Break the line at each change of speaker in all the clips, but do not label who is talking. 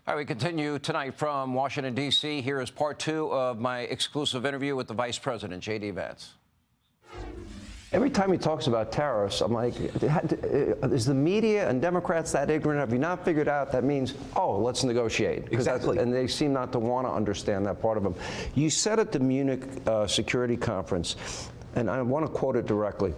All right, we continue tonight from Washington, D.C. Here is part two of my exclusive interview with the Vice President, JD Vance. Every time he talks about tariffs, I'm like, is the media and Democrats that ignorant? Have you not figured out that means, oh, let's negotiate?
Exactly.
And they seem not to want to understand that part of them. You said at the Munich Security Conference, and I want to quote it directly,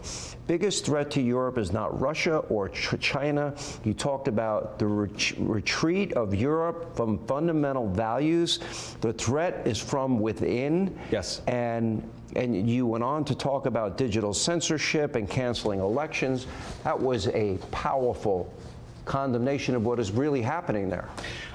biggest threat to Europe is not Russia or China. You talked about the retreat of Europe from fundamental values. The threat is from within.
Yes.
And you went on to talk about digital censorship and canceling elections. That was a powerful condemnation of what is really happening there.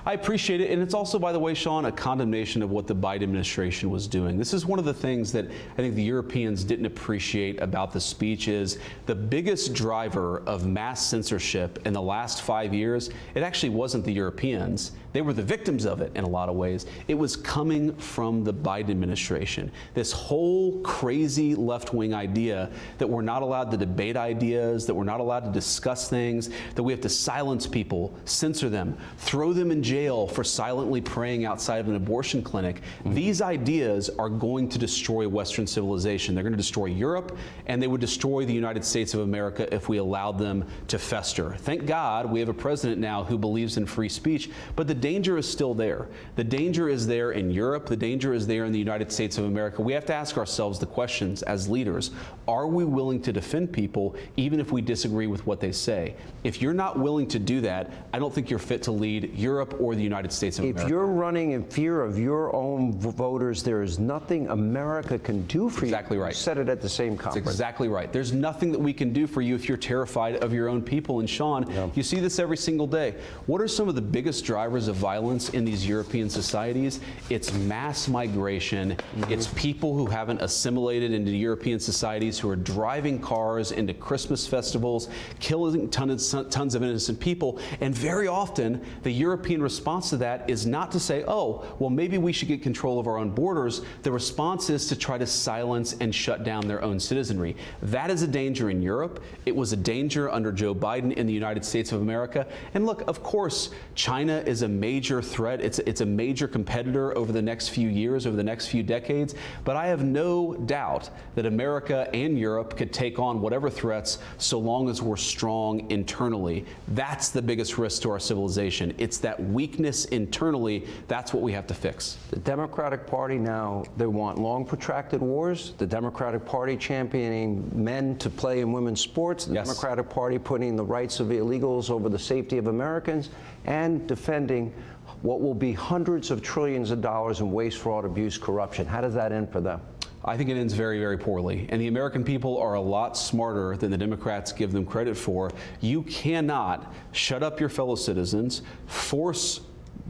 I appreciate it, and it's also, by the way, Sean, a condemnation of what the Biden administration was doing. This is one of the things that I think the Europeans didn't appreciate about the speech is the biggest driver of mass censorship in the last 5 years, it actually wasn't the Europeans. They were the victims of it in a lot of ways. It was coming from the Biden administration. This whole crazy left-wing idea that we're not allowed to debate ideas, that we're not allowed to discuss things, that we have to silence people, censor them, throw them in jail for silently praying outside of an abortion clinic. These ideas are going to destroy Western civilization. They're going to destroy Europe, and they would destroy the United States of America if we allowed them to fester. Thank God we have a president now who believes in free speech, but the danger is still there. The danger is there in Europe. The danger is there in the United States of America. We have to ask ourselves the questions as leaders. Are we willing to defend people even if we disagree with what they say? If you're not willing to do that, I don't think you're fit to lead Europe or the United States of America.
If you're running in fear of your own voters, there is nothing America can do for you.
Exactly right.
You said it at the same conference.
That's exactly right. There's nothing that we can do for you if you're terrified of your own people. And Sean, you see this every single day. What are some of the biggest drivers of violence in these European societies? It's mass migration. It's people who haven't assimilated into European societies, who are driving cars into Christmas festivals, killing tons of innocent people. And very often, the European response to that is not to say, oh, well, maybe we should get control of our own borders. The response is to try to silence and shut down their own citizenry. That is a danger in Europe. It was a danger under Joe Biden in the United States of America. And look, of course, China is a major threat. It's a major competitor over the next few years, over the next few decades. But I have no doubt that America and Europe could take on whatever threats so long as we're strong internally. That's the biggest risk to our civilization. It's that weakness internally. That's what we have to fix.
The Democratic Party now, they want long protracted wars. The Democratic Party championing men to play in women's sports. The Democratic Party putting the rights of illegals over the safety of Americans and defending what will be hundreds of trillions of dollars in waste, fraud, abuse, corruption. How does that end for them?
I think it ends very, very poorly. And the American people are a lot smarter than the Democrats give them credit for. You cannot shut up your fellow citizens, force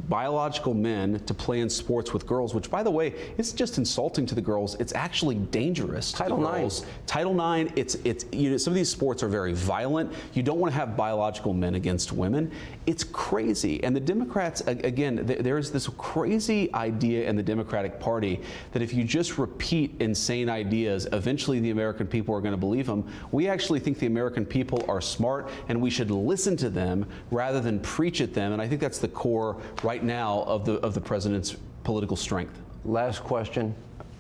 biological men to play in sports with girls, which, by the way, it's just insulting to the girls. It's actually dangerous to the girls. Title IX, it's you know, some of these sports are very violent. You don't want to have biological men against women. It's crazy. And the Democrats, again, there's this crazy idea in the Democratic Party that if you just repeat insane ideas, eventually the American people are going to believe them. We actually think the American people are smart, and we should listen to them rather than preach at them. And I think that's the core right now of the president's political strength.
Last question.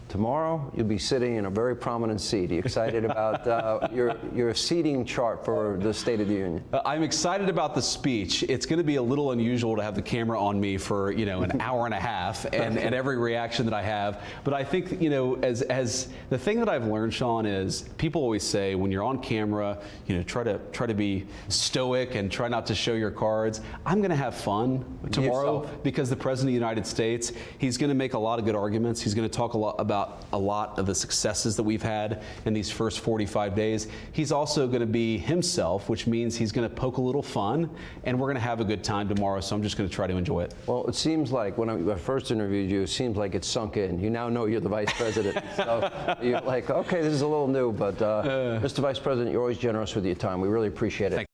Tomorrow, you'll be sitting in a very prominent seat. Are you excited about your seating chart for the State of the Union?
I'm excited about the speech. It's going to be a little unusual to have the camera on me for, you know, an hour and a half and every reaction that I have. But I think, you know, as the thing that I've learned, Sean, is people always say when you're on camera, you know, try to be stoic and try not to show your cards. I'm going to have fun tomorrow because the President of the United States, he's going to make a lot of good arguments. He's going to talk a lot about a lot of the successes that we've had in these first 45 days. He's also going to be himself, which means he's going to poke a little fun, and we're going to have a good time tomorrow, so I'm just going to try to enjoy it.
Well, it seems like when I first interviewed you, it seems like it's sunk in. You now know you're the Vice President. So you're like, okay, this is a little new, but Mr. Vice President, you're always generous with your time. We really appreciate it.